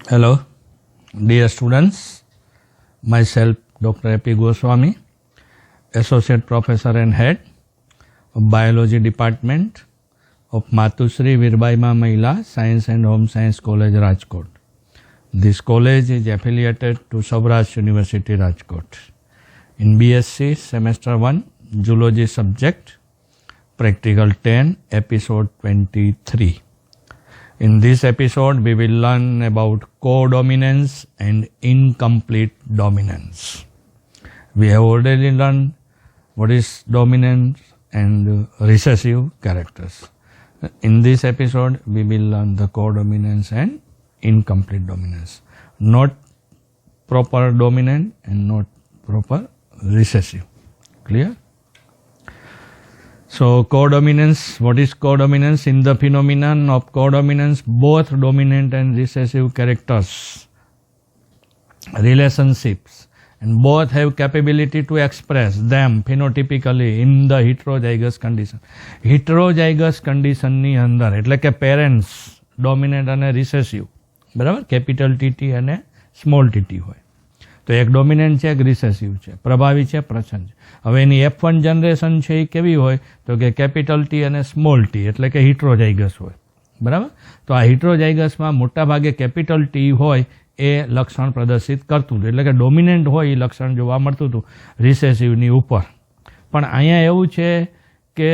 Hello, dear students. Myself, Dr. A.P. Goswami, Associate Professor and Head of Biology Department of Matushri Virbaima Mahila Science and Home Science College, Rajkot. This college is affiliated to Saurashtra University, Rajkot. In BSc Semester 1, Zoology subject, Practical 10, Episode 23. In this episode, we will learn about codominance and incomplete dominance. We have already learned what is dominant and recessive characters. In this episode, we will learn the codominance and incomplete dominance. Not proper dominant and not proper recessive. Clear? So, codominance, what is codominance? In the phenomenon of codominance, both dominant and recessive characters, relationships, and both have capability to express them phenotypically in the heterozygous condition. Heterozygous condition ની અંદર એટલે કે parents dominant અને recessive, બરાબર? Capital TT અને small TT હોય. તો એક ડોમિનન્ટ છે, એક રિસેસિવ છે, પ્રભાવી છે, પ્રછન છે. હવે એની F1 જનરેશન છે એ કેવી હોય? તો કે કેપિટલ ટી અને સ્મોલ ટી એટલે કે હિટ્રોઝાઇગસ હોય, બરાબર? તો આ હિટ્રોઝાઇગસમાં મોટા ભાગે કેપિટલ ટી હોય એ લક્ષણ પ્રદર્શિત કરતું હતું, એટલે કે ડોમિનન્ટ હોય એ લક્ષણ જોવા મળતું હતું રિસેસિવની ઉપર. પણ અહીંયા એવું છે કે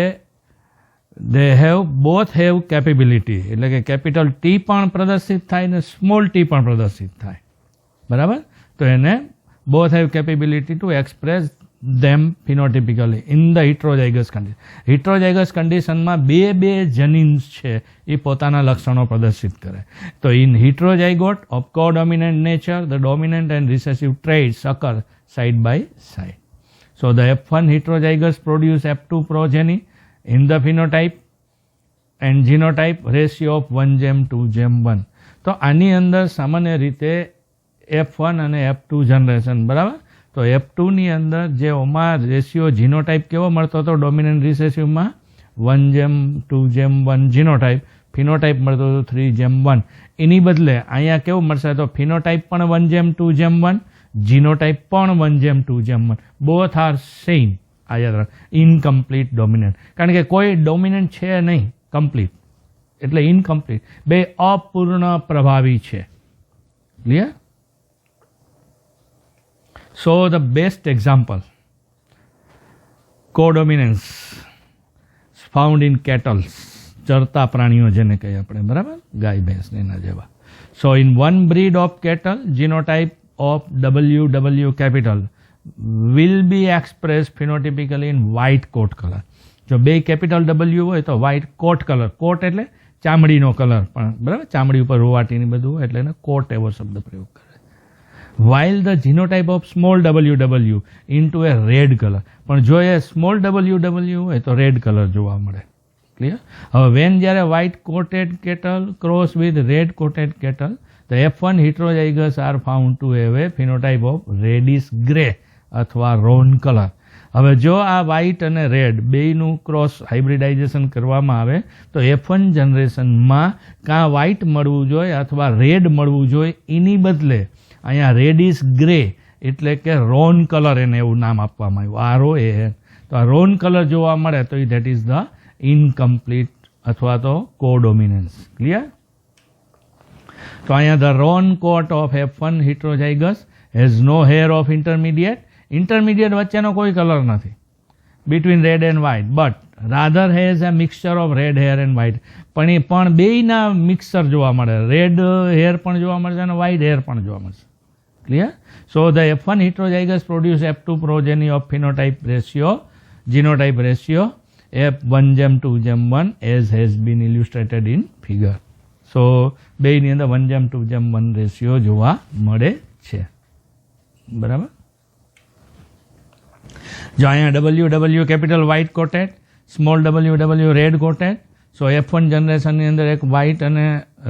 બોથ હેવ કેપેબિલિટી, એટલે કે કેપિટલ ટી પણ પ્રદર્શિત થાય ને સ્મોલ ટી પણ પ્રદર્શિત થાય, બરાબર? તો એને both have capability to express them phenotypically in the heterozygous condition. Heterozygous condition માં બે જનીન્સ છે એ પોતાના લક્ષણો પ્રદર્શિત કરે. તો in heterozygote of codominant nature, the dominant and recessive traits occur side by side. So the F1 heterozygous produce F2 progeny in the phenotype and genotype ratio of 1:2:1. તો આની અંદર સામાન્ય રીતે F1 અને F2 જનરેશન, બરાબર? તો F2ની અંદર જે ઓમાં રેશિયો જીનોટાઈપ કેવો મળતો હતો ડોમિનન્ટ રિસેસિવમાં 1:2:1 જીનોટાઈપ, ફિનોટાઈપ મળતો હતો 3:1. એની બદલે અહીંયા કેવું મળશે? તો ફિનોટાઈપ પણ 1:2:1, જીનોટાઈપ પણ 1:2:1. Both are same. આ યાદ રાખ, ઇનકમ્પ્લીટ ડોમિનન્ટ, કારણ કે કોઈ ડોમિનન્ટ છે નહીં, કમ્પ્લીટ એટલે ઇનકમ્પ્લીટ, બે અપૂર્ણ પ્રભાવી છે. Clear? So the best example, codominance found in cattle, ચરતા પ્રાણીઓ જેને કહીએ આપણે, બરાબર? ગાય ભેંસ ને એના જેવા. So in one breed of cattle, genotype of WW capital will be expressed phenotypically in white coat color. જો બે કેપિટલ W હોય તો white coat color, કોટ એટલે ચામડીનો કલર પણ, બરાબર? ચામડી ઉપર રૂવાટીની બધું હોય એટલે એને કોટ એવો શબ્દ પ્રયોગ કરે. While the genotype of small ww into a red color, પણ જો એ સ્મોલ ww હોય તો રેડ કલર જોવા મળે. ક્લિયર? હવે વેન જ્યારે white coated cattle cross with red coated cattle, the F1 heterozygous are found to have a phenotype of reddish grey અથવા રોન colour. હવે જો આ વ્હાઇટ અને રેડ બેયનું ક્રોસ હાઇબ્રિડાઇઝેશન કરવામાં આવે તો F1 જનરેશનમાં કાં વ્હાઇટ મળવું જોઈએ અથવા રેડ મળવું જોઈએ, એની બદલે અહીંયા રેડિશ ગ્રે એટલે કે રોન કલર એને એવું નામ આપવામાં આવ્યું, ROAN. તો આ રોન કલર જોવા મળે તો ધેટ ઇઝ ધ ઇનકમ્પ્લીટ અથવા તો કોડોમિનન્સ. ક્લિયર? તો અહીંયા the roan coat of F1 heterozygous has no hair of intermediate વચ્ચેનો કોઈ કલર નથી between red and white, but rather has a mixture of red hair and white. પણ બેયના mixer જોવા મળે, રેડ હેર પણ જોવા મળશે અને વ્હાઇટ હેર પણ જોવા મળશે. Clear? So the F1 heterozygous produce F2 progeny of phenotype ratio, genotype ratio F1:2:1 as has been illustrated in figure. So બેયની અંદર 1:2:1 રેશિયો જોવા મળે છે, બરાબર? જો અહીંયા WW capital white coated, small WW red coated. So F1 જનરેશનની અંદર એક વ્હાઇટ અને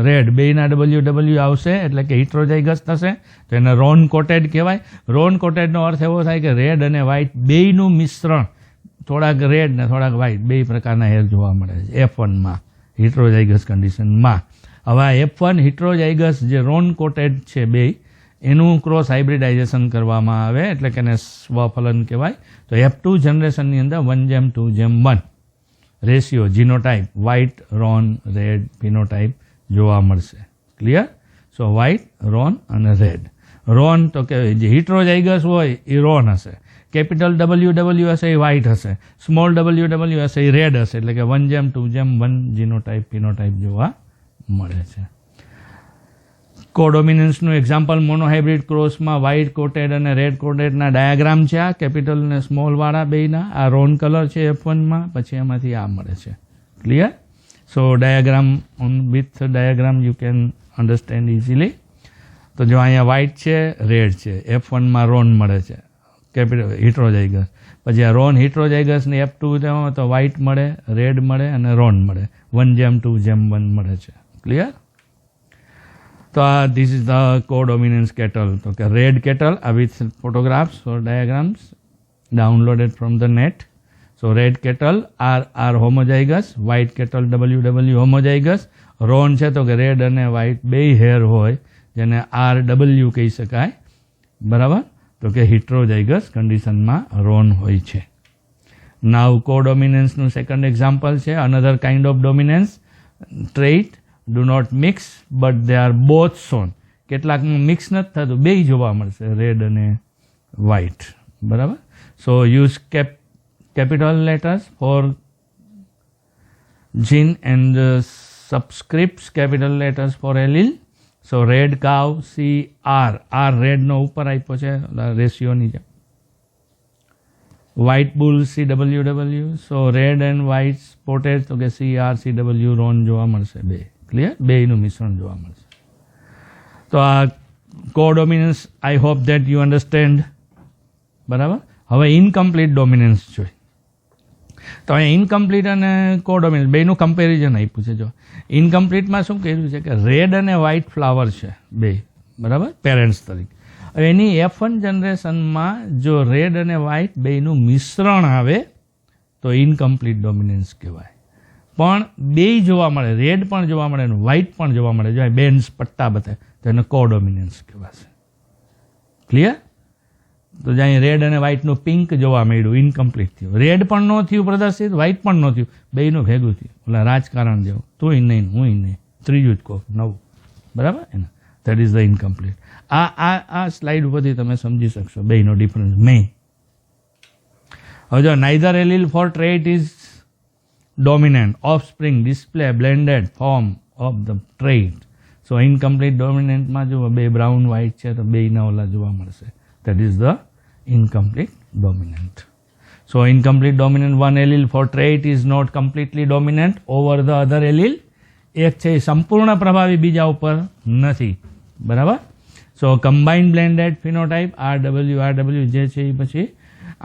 રેડ બેયના WW આવશે એટલે કે હિટ્રોઝાઇગસ થશે, તો એને રોન કોટેડ કહેવાય. રોન કોટેડનો અર્થ એવો થાય કે રેડ અને વ્હાઇટ બેયનું મિશ્રણ, થોડાક રેડ ને થોડાક વ્હાઇટ, બે પ્રકારના હેર જોવા મળે છે F1માં હિટ્રોઝાઇગસ કન્ડિશનમાં. હવે આ F1 હિટ્રોઝાઇગસ જે રોન કોટેડ છે બે, એનું ક્રોસ હાઇબ્રિડાઇઝેશન કરવામાં આવે એટલે કે એને સ્વફલન કહેવાય. તો F2 જનરેશનની અંદર 1:2:1 રેશિયો જીનોટાઇપ વ્હાઇટ, રોન, રેડ ફિનોટાઇપ જોવા મળશે. ક્લિયર? સો વ્હાઇટ, રોન અને રેડ. રોન તો કે જે હિટ્રોઝાઇગસ હોય એ રોન હશે, કેપિટલ WW હશે એ વ્હાઇટ હશે, સ્મોલ WW હશે એ રેડ હશે. એટલે કે 1:2:1 જીનોટાઇપ ફિનોટાઇપ જોવા મળે છે. કોડોમિનન્સનું એક્ઝામ્પલ મોનોહાઇબ્રિડ ક્રોસમાં વ્હાઇટ કોટેડ અને રેડ કોટેડના ડાયાગ્રામ છે. આ કેપિટલ અને સ્મોલ વાળા બેયના. આ રોન કલર છે F1માં, પછી એમાંથી આ મળે છે. Clear? So diagram with diagram you can understand easily. તો જો અહીંયા વ્હાઇટ છે, રેડ છે, F1માં રોન મળે છે કેપિટલ હિટ્રોઝાઇગસ. પછી આ રોન હિટ્રોઝાઇગસને F2 તો વ્હાઇટ મળે, રેડ મળે અને રોન મળે. 1:2:1 મળે છે. ક્લિયર? તો આ this is the codominance cattle. તો કે red cattle with photographs or diagrams downloaded from the net. So red cattle are homozygous, white cattle WW homozygous. Roan છે તો કે રેડ અને વ્હાઇટ બે હેર હોય જેને RW કહી શકાય. બરાબર? તો કે હિટ્રોઝાઇગસ કન્ડિશનમાં રોન હોય છે. નાવ કોડોમિનન્સનું સેકન્ડ એક્ઝામ્પલ છે. Another kind of dominance trait do not mix but they are both shown. કેટલાકનું મિક્સ નથી થતું, બે જોવા મળશે, રેડ અને વ્હાઇટ. બરાબર? So use capital letters for gene and subscripts capital letters for allele. So red cow CR, રેડનો ઉપર આપ્યો છે રેશિયોની જેમ. White bull CWW. So red and white spotted તો કે CR CW રોન જોવા મળશે બે. ક્લિયર? બેયનું મિશ્રણ જોવા મળશે. તો આ codominance I hope that you understand. બરાબર? હવે ઇનકમ્પ્લીટ ડોમિનન્સ જોઈએ. તો અહીંયા ઇનકમ્પ્લીટ અને કોડોમિનન્સ બેયનું કમ્પેરિઝન આપ્યું છે. જો ઇનકમ્પ્લીટમાં શું કર્યું છે કે રેડ અને વ્હાઇટ ફ્લાવર છે બે. બરાબર? પેરેન્ટ્સ તરીકે. હવે એની F1 જનરેશનમાં જો રેડ અને વ્હાઇટ બેયનું મિશ્રણ આવે તો ઇનકમ્પ્લીટ ડોમિનન્સ કહેવાય. પણ બે જોવા મળે, રેડ પણ જોવા મળે અને વ્હાઇટ પણ જોવા મળે, જો બેન્ડ્સ પટ્ટા બતાવે તો એને કોડોમિનન્સ કહેવાશે. ક્લિયર? તો જ્યાં રેડ અને વ્હાઇટનું પિંક જોવા મળ્યું, ઇનકમ્પ્લીટ થયું. રેડ પણ ન થયું પ્રદર્શિત, વ્હાઇટ પણ ન થયું, બેયનું ભેગું થયું. ઓલા રાજકારણ જેવું, તું નહીં હું નહીં, ત્રીજું જ કહું નવું. બરાબર? એના દેટ ઇઝ ધ ઇનકમ્પ્લીટ. આ સ્લાઇડ ઉપરથી તમે સમજી શકશો બેયનો ડિફરન્સ. હવે જો neither allele for trait is dominant, offspring, display, blended form of the trait. So incomplete dominant માં જો બે બ્રાઉન વ્હાઇટ છે તો બેયના ઓલા જોવા મળશે. That is the incomplete dominant. So incomplete dominant, one allele for trait is not completely dominant over the other allele. એક છે સંપૂર્ણ પ્રભાવી બીજા ઉપર નથી. બરાબર? સો કમ્બાઇન્ડ બ્લેન્ડેડ ફિનોટાઇપ RW જે છે એ પછી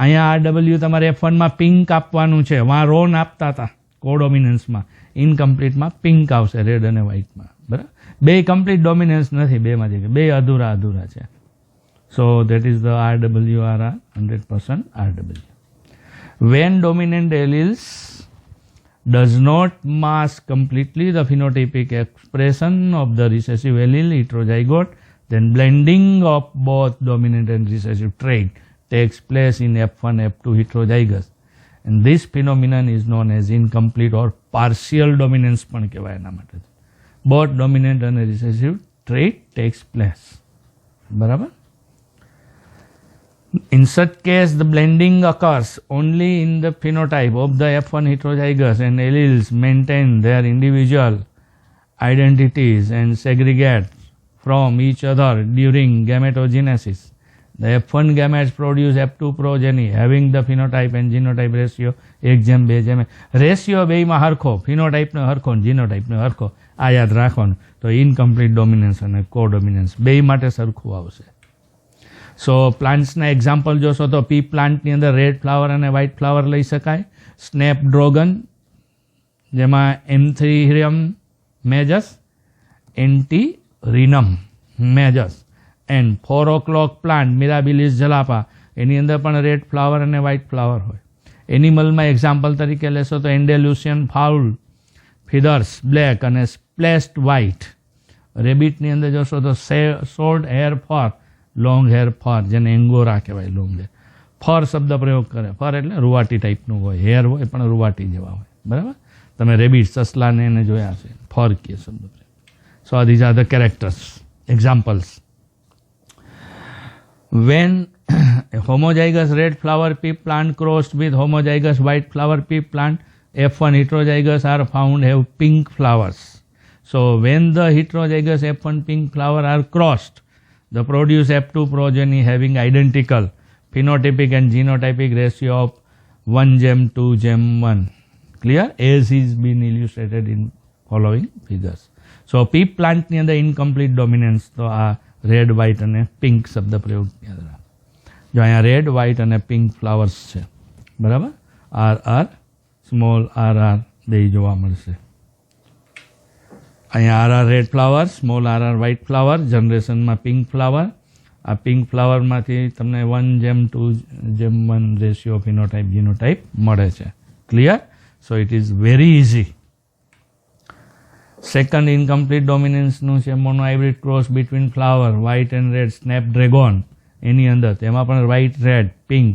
અહીંયા RW તમારે F1માં પિંક આપવાનું છે, વાં રોન આપતા હતા કોડોમિનન્સમાં. ઇનકમ્પ્લીટમાં પિંક આવશે રેડ અને વ્હાઇટમાં. બરાબર? બે કમ્પ્લીટ ડોમિનન્સ નથી બેમાંથી, બે અધૂરા છે. So that is the RW are 100% RW. When dominant alleles does not mask completely the phenotypic expression of the recessive allele heterozygote, then blending of both dominant and recessive trait takes place in F1, F2 heterozygous. And this phenomenon is known as incomplete or partial dominance પણ કહેવાય એના માટે. Both dominant and recessive trait takes place. બરાબર? In such case, the blending occurs only in the phenotype of the F1 heterozygous and alleles maintain their individual identities and segregate from each other during gametogenesis. The F1 gametes produce F2 progeny having the phenotype and genotype ratio 1:2. Ratio બેયમાં હરખો, ફિનોટાઇપનો હરખો, જીનોટાઇપનો હરખો. આ યાદ રાખવાનું. તો incomplete dominance અને કોડોમિનન્સ બેય માટે સરખું આવશે. સો પ્લાન્ટ્સના example જોશો તો પી પ્લાન્ટની અંદર રેડ ફ્લાવર અને વ્હાઇટ ફ્લાવર લઈ શકાય. સ્નેપડ્રોગન જેમાં એન્થીરિયમ મેજસ, એન્ટીરિનમ મેજસ એન્ડ 4 o'clock પ્લાન્ટ મિરાબિલિસ જલાપા, એની અંદર પણ રેડ ફ્લાવર અને વ્હાઇટ ફ્લાવર હોય. એનિમલમાં એક્ઝામ્પલ તરીકે લેશો તો એન્ડેલ્યુસિયન ફાઉલ, ફીધર્સ બ્લેક અને સ્પ્લેશ્ડ વ્હાઇટ. રેબિટની અંદર જોશો તો શોર્ટ હેર ફર, લોંગ હેર ફર, જેને એંગોરા કહેવાય. લોંગ હેર ફર શબ્દ પ્રયોગ કરે. ફર એટલે રૂવાટી ટાઈપનું હોય, હેર હોય પણ રૂવાટી જેવા હોય. બરાબર, તમે રેબિટ સસલાને એને જોયા છે, ફર કે શબ્દ પ્રયોગ. સો these are the characters, examples. When homozygous red flower pea plant crossed with homozygous white flower pea plant, F1 heterozygous are found have pink flowers. So when the heterozygous F1 pink flower are crossed, the produce F2 progeny having identical phenotypic and genotypic ratio of 1:2:1. Clear? As is been illustrated in following figures. So pea plant ની અંદર incomplete dominance તો આ red, white અને pink શબ્દ પ્રયોગ યાદ રાખો. જો અહીંયા રેડ, વ્હાઇટ અને પિંક ફ્લાવર્સ છે. બરાબર, આર સ્મોલ આર બે જોવા મળશે. અહીંયા R red flower, small R white flower, જનરેશનમાં પિંક ફ્લાવર. આ પિંક ફ્લાવરમાંથી તમને 1:2:1 રેશિયો ફિનોટાઇપ જીનોટાઇપ મળે છે. Clear? So it is very easy. Second incomplete ડોમિનન્સનું છે monohybrid cross between flower, white and red, snapdragon. એની અંદર તેમાં પણ white, red, pink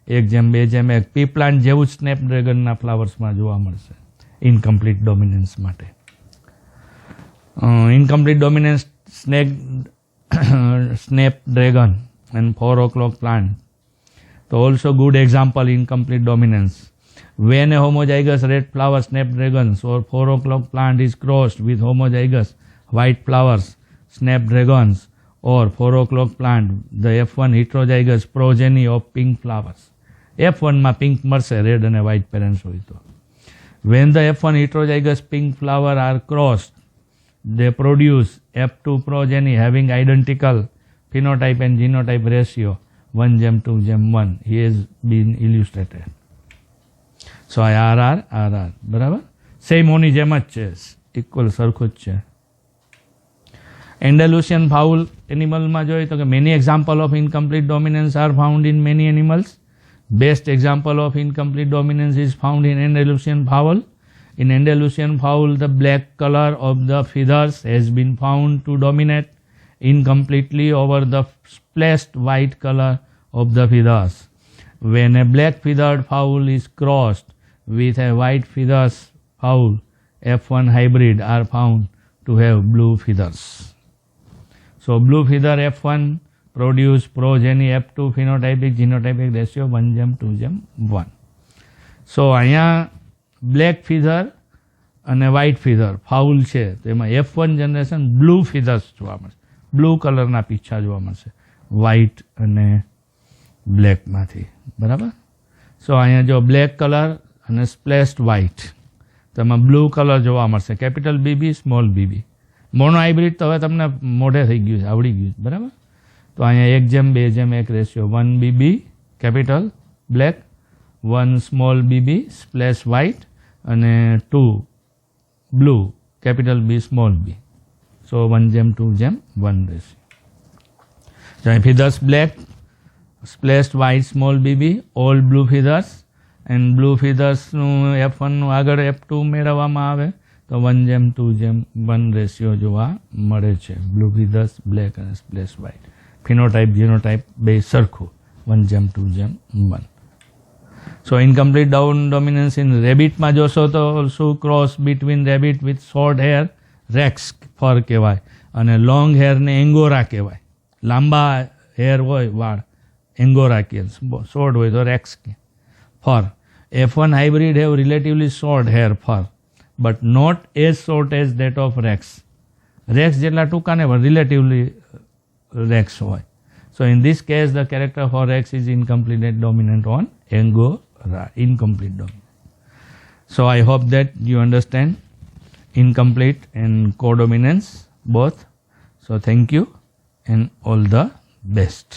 1:2:1. Pea plant જેવું જ સ્નેપડ્રેગનના ફ્લાવર્સમાં જોવા મળશે ઇનકમ્પ્લીટ ડોમિનન્સ માટે. Incomplete dominance Snapdragon and 4 o'clock plant. તો also good example incomplete dominance. When a homozygous red flower snapdragons or 4 o'clock plant is crossed with homozygous white flowers snapdragons or 4 o'clock plant, the F1 heterozygous progeny of pink flowers. F1 માં pink મળશે, red અને white parents હોય તો. When the F1 heterozygous pink flower are crossed, they produce F2 progeny having identical phenotype and genotype ratio 1:2:1. He has been illustrated. So are બરાબર, same ઓની જેમ જ છે, ઇક્વલ સરખું જ છે. એન્ડેલુસિયન ફાઉલ એનિમલમાં જોઈએ તો કે many example of incomplete dominance are found in many animals. Best example of incomplete dominance is found in Andalusian fowl. In Andalusian fowl, the black color of the feathers has been found to dominate incompletely over the splashed white color of the feathers. When a black feathered fowl is crossed with a white feathers fowl, F1 hybrid are found to have blue feathers. So blue feather F1 produce progeny F2 phenotypic genotypic ratio 1:2:1. So અહીંયા black ફીધર અને white ફીધર foul છે તેમાં F1 generation blue ફીધર્સ જોવા મળશે, blue કલરના પીછા જોવા મળશે white અને બ્લેકમાંથી. બરાબર. સો અહીંયા જો બ્લેક કલર અને સ્પ્લેશ્ડ વ્હાઇટ, તેમાં બ્લુ કલર જોવા મળશે, capital B B small B B. Mono hybrid તો હવે તમને મોઢે થઈ ગયું છે, આવડી ગયું છે. બરાબર. તો અહીંયા 1:2:1 ratio 1 B B capital black, 1 small B B splash white અને 2 blue capital B small B. So 1:2:1 ratio. તો અહીં feathers black, splashed white small B B, all blue feathers and blue ફીધર્સનું F1નું આગળ F2 મેળવવામાં આવે તો 1:2:1 રેશિયો જોવા મળે છે. બ્લુ ફીધર્સ બ્લેક અને સ્પ્લેશ વ્હાઇટ, ફિનોટાઇપ જીનોટાઇપ બે સરખું 1:2:1. So incomplete dominance in rabbit માં જોશો તો also cross between rabbit with short hair rex ફર કહેવાય અને લોંગ હેર ને એંગોરા કહેવાય. લાંબા હેર હોય વાળ એંગોરા કહે, શોર્ટ હોય તો રેક્સ કે ફર. F1 hybrid have relatively short hair fur but not as short as that of rex. Rex જેટલા ટૂંકા ને પણ relatively rex હોય. So in this case the character for rex is incomplete dominant on angora, incomplete dominant. So I hope that you understand incomplete and codominance both. So thank you and all the best.